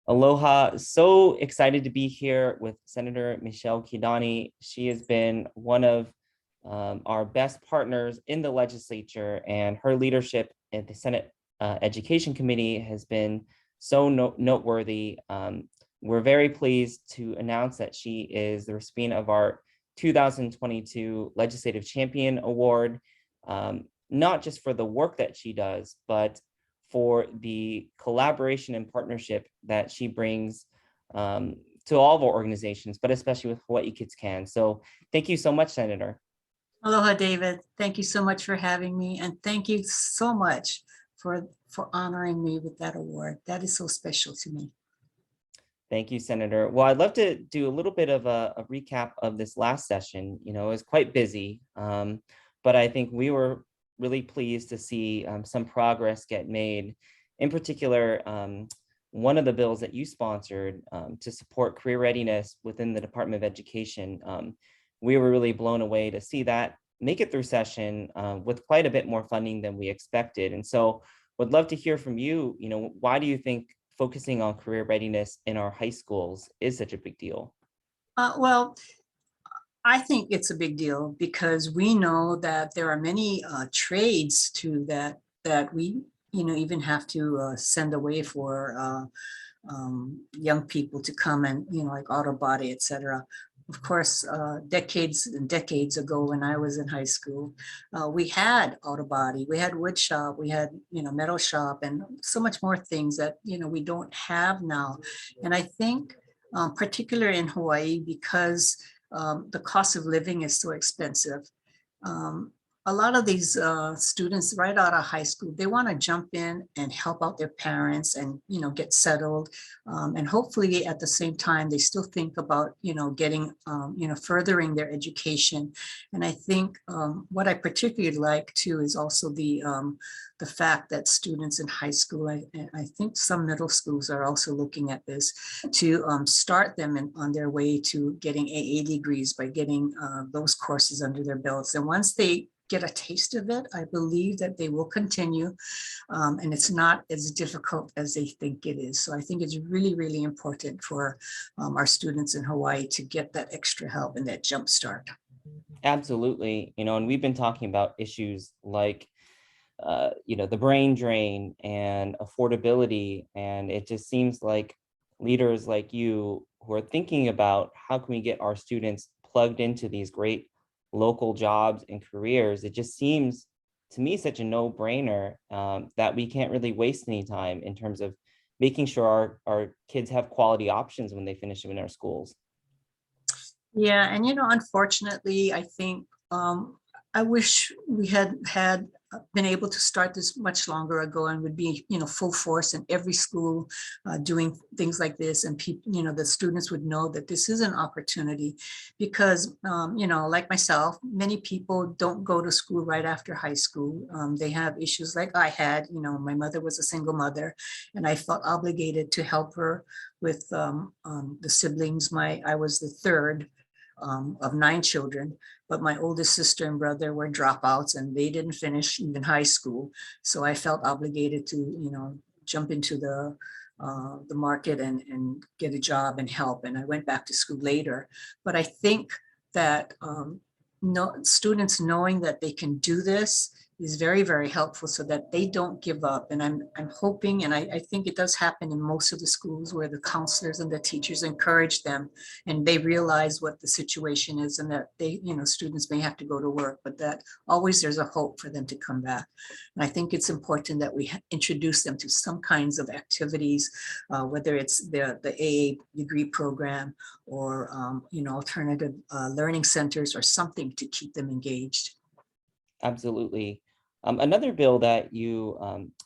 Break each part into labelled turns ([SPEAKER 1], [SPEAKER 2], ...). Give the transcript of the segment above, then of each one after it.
[SPEAKER 1] Aloha. So excited to be here with Senator Michelle Kidani. She has been one of our best partners in the legislature, and her leadership at the Senate Education Committee has been so noteworthy. We're very pleased to announce that she is the recipient of our 2022 Legislative Champion Award, not just for the work that she does, but for the collaboration and partnership that she brings to all of our organizations, but especially with HawaiiKidsCAN. So thank you so much, Senator.
[SPEAKER 2] Aloha, David. Thank you so much for having me. And thank you so much for honoring me with that award. That is so special to me.
[SPEAKER 1] Thank you, Senator. Well, I'd love to do a little bit of a recap of this last session. You know, it was quite busy, but I think we were really pleased to see some progress get made. In particular, one of the bills that you sponsored to support career readiness within the Department of Education, we were really blown away to see that make it through session with quite a bit more funding than we expected. And so would love to hear from you, why do you think focusing on career readiness in our high schools is such a big deal?
[SPEAKER 2] Well, I think it's a big deal because we know that there are many trades too that we even have to send away for young people to come and like auto body, etc. Of course, decades and decades ago when I was in high school, we had auto body, we had wood shop, we had metal shop, and so much more things that we don't have now. And I think particularly in Hawaii, because the cost of living is so expensive. A lot of these students right out of high school, they want to jump in and help out their parents and get settled, and hopefully at the same time they still think about getting furthering their education. And I think what I particularly like too is also the fact that students in high school, I think some middle schools are also looking at this, to start them on their way to getting AA degrees by getting those courses under their belts. And once they get a taste of it, I believe that they will continue, and it's not as difficult as they think it is. So I think it's really, really important for our students in Hawaii to get that extra help and that jump start.
[SPEAKER 1] Absolutely, and we've been talking about issues like the brain drain and affordability, and it just seems like leaders like you who are thinking about how can we get our students plugged into these great local jobs and careers, it just seems to me such a no-brainer that we can't really waste any time in terms of making sure our kids have quality options when they finish in our schools.
[SPEAKER 2] Yeah, and unfortunately, I think I wish we had been able to start this much longer ago and would be full force in every school doing things like this, and people, the students would know that this is an opportunity, because like myself, many people don't go to school right after high school. They have issues like I had. My mother was a single mother, and I felt obligated to help her with the siblings. I was the third of 9 children, but my oldest sister and brother were dropouts and they didn't finish even high school. So I felt obligated to, jump into the market and get a job and help. And I went back to school later. But I think that students knowing that they can do this is very, very helpful so that they don't give up. And I'm hoping, and I think it does happen in most of the schools where the counselors and the teachers encourage them and they realize what the situation is, and that they, students may have to go to work, but that always there's a hope for them to come back. And I think it's important that we introduce them to some kinds of activities, whether it's the AA degree program or, alternative learning centers or something to keep them engaged.
[SPEAKER 1] Absolutely. Another bill that you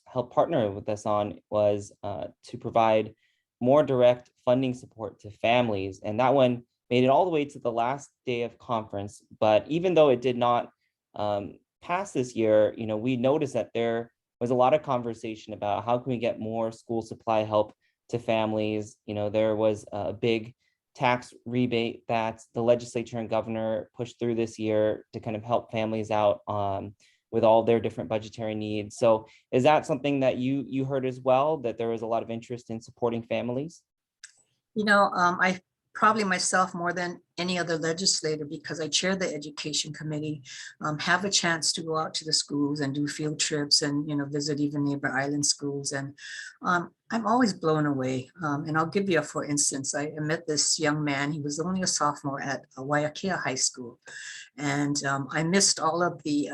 [SPEAKER 1] helped partner with us on was to provide more direct funding support to families. And that one made it all the way to the last day of conference. But even though it did not pass this year, we noticed that there was a lot of conversation about how can we get more school supply help to families. There was a big tax rebate that the legislature and governor pushed through this year to kind of help families out with all their different budgetary needs. So is that something that you heard as well, that there was a lot of interest in supporting families?
[SPEAKER 2] I probably myself more than any other legislator, because I chair the education committee, have a chance to go out to the schools and do field trips and, visit even neighbor island schools. And I'm always blown away. And I'll give you a, for instance, I met this young man, he was only a sophomore at HawaiiKidsCAN High School. And I missed all of the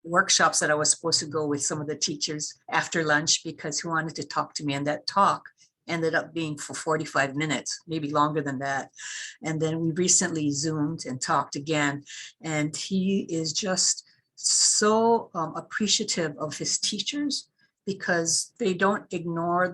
[SPEAKER 2] workshops that I was supposed to go with some of the teachers after lunch, because he wanted to talk to me, and that talk ended up being for 45 minutes, maybe longer than that. And then we recently Zoomed and talked again, and he is just so appreciative of his teachers, because they don't ignore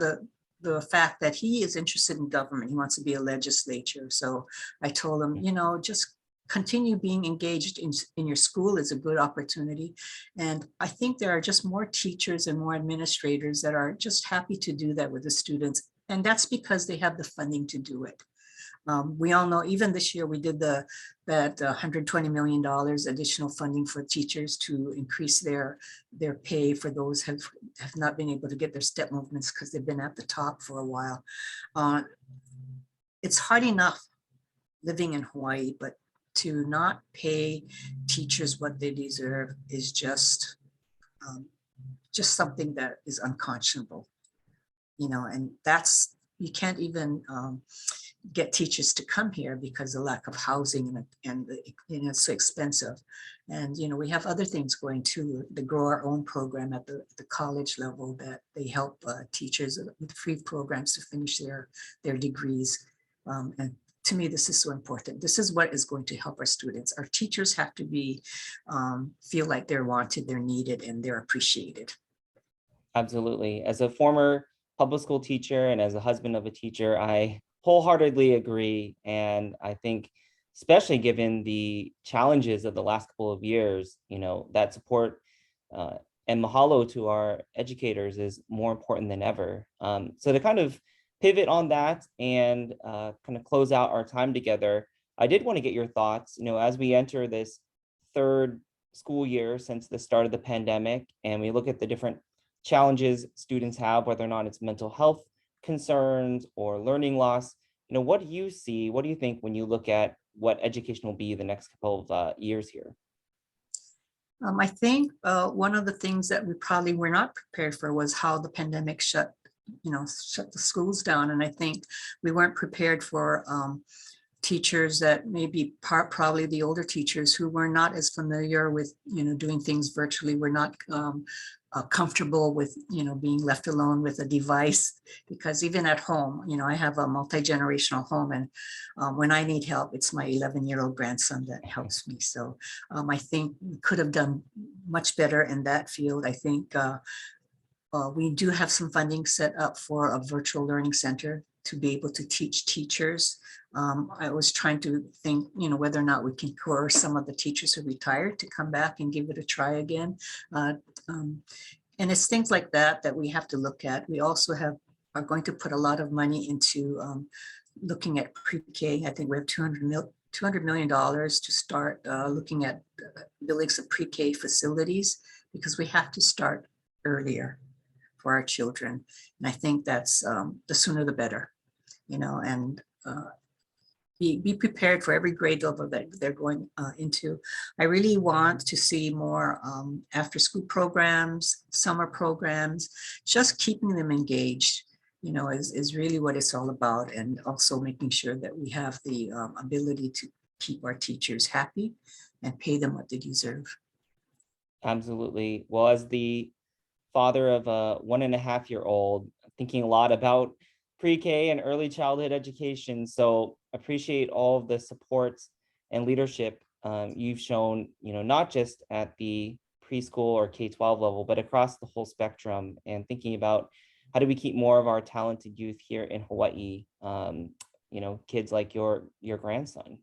[SPEAKER 2] the fact that he is interested in government. He wants to be a legislator. So I told him, just continue being engaged in your school is a good opportunity. And I think there are just more teachers and more administrators that are just happy to do that with the students. And that's because they have the funding to do it. We all know, even this year, we did that $120 million additional funding for teachers to increase their pay for those have not been able to get their step movements because they've been at the top for a while. It's hard enough living in Hawaii, but to not pay teachers what they deserve is just something that is unconscionable, and that's, you can't even get teachers to come here because of lack of housing, and it's so expensive. And we have other things going too. The Grow Our Own program at the college level, that they help teachers with free programs to finish their degrees. And to me, this is so important. This is what is going to help our students. Our teachers have to feel like they're wanted, they're needed, and they're appreciated.
[SPEAKER 1] Absolutely. As a former public school teacher and as a husband of a teacher, I wholeheartedly agree. And I think, especially given the challenges of the last couple of years, that support and mahalo to our educators is more important than ever. So to kind of pivot on that and kind of close out our time together, I did want to get your thoughts, as we enter this third school year since the start of the pandemic, and we look at the different challenges students have, whether or not it's mental health concerns or learning loss. What do you see? What do you think when you look at what education will be the next couple of years here?
[SPEAKER 2] I think one of the things that we probably were not prepared for was how the pandemic shut the schools down. And I think we weren't prepared for teachers that maybe probably the older teachers who were not as familiar with, doing things virtually, were not comfortable with, being left alone with a device, because even at home, I have a multi-generational home, and when I need help, it's my 11-year-old grandson that helps me. So I think we could have done much better in that field. I think we do have some funding set up for a virtual learning center to be able to teach teachers. I was trying to think, whether or not we can coerce some of the teachers who retired to come back and give it a try again. And it's things like that we have to look at. We also are going to put a lot of money into looking at pre-K. I think we have $200 million to start looking at buildings of pre-K facilities, because we have to start earlier for our children. And I think that's the sooner the better, and be prepared for every grade level that they're going into. I really want to see more after school programs, summer programs, just keeping them engaged, is really what it's all about. And also making sure that we have the ability to keep our teachers happy and pay them what they deserve.
[SPEAKER 1] Absolutely. Well, as the father of a 1.5-year-old, thinking a lot about pre-K and early childhood education. So appreciate all of the supports and leadership you've shown, not just at the preschool or K-12 level, but across the whole spectrum, and thinking about how do we keep more of our talented youth here in Hawaii, kids like your grandson.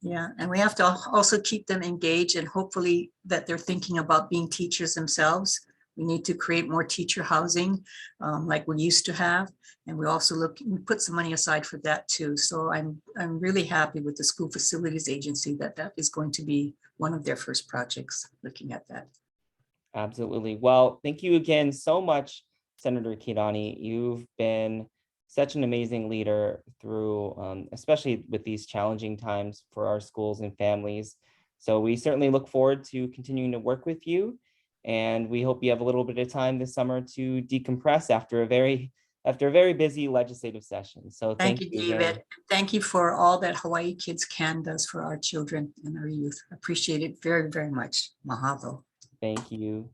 [SPEAKER 2] Yeah, and we have to also keep them engaged, and hopefully that they're thinking about being teachers themselves. We need to create more teacher housing like we used to have. And we also we put some money aside for that too. So I'm really happy with the School Facilities Agency that is going to be one of their first projects looking at that.
[SPEAKER 1] Absolutely. Well, thank you again so much, Senator Kidani. You've been such an amazing leader through, especially with these challenging times for our schools and families. So we certainly look forward to continuing to work with you. And we hope you have a little bit of time this summer to decompress after a very busy legislative session. So
[SPEAKER 2] Thank
[SPEAKER 1] thank
[SPEAKER 2] you,
[SPEAKER 1] you
[SPEAKER 2] David.
[SPEAKER 1] again.
[SPEAKER 2] Thank you for all that Hawaii Kids Can does for our children and our youth. Appreciate it very, very much. Mahalo.
[SPEAKER 1] Thank you.